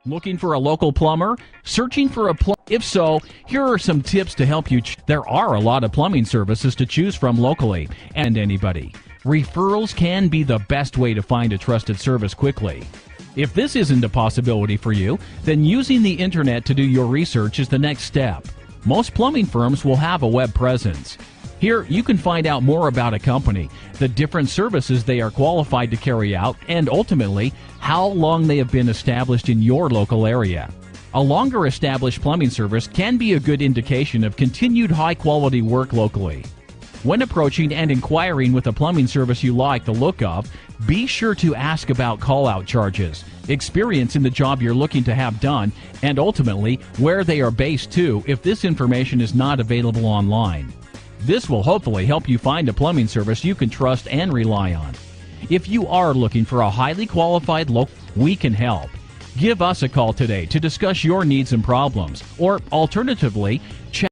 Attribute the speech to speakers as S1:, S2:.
S1: Looking for a local plumber? Searching for a plumber? If so, here are some tips to help you. There are a lot of plumbing services to choose from locally, and anybody. Referrals can be the best way to find a trusted service quickly. If this isn't a possibility for you, then using the internet to do your research is the next step. Most plumbing firms will have a web presence. Here, you can find out more about a company, the different services they are qualified to carry out, and ultimately, how long they have been established in your local area. A longer established plumbing service can be a good indication of continued high-quality work locally. When approaching and inquiring with a plumbing service you like the look of, be sure to ask about call-out charges, experience in the job you're looking to have done, and ultimately, where they are based too if this information is not available online. This will hopefully help you find a plumbing service you can trust and rely on. If you are looking for a highly qualified local, we can help. Give us a call today to discuss your needs and problems, or alternatively, check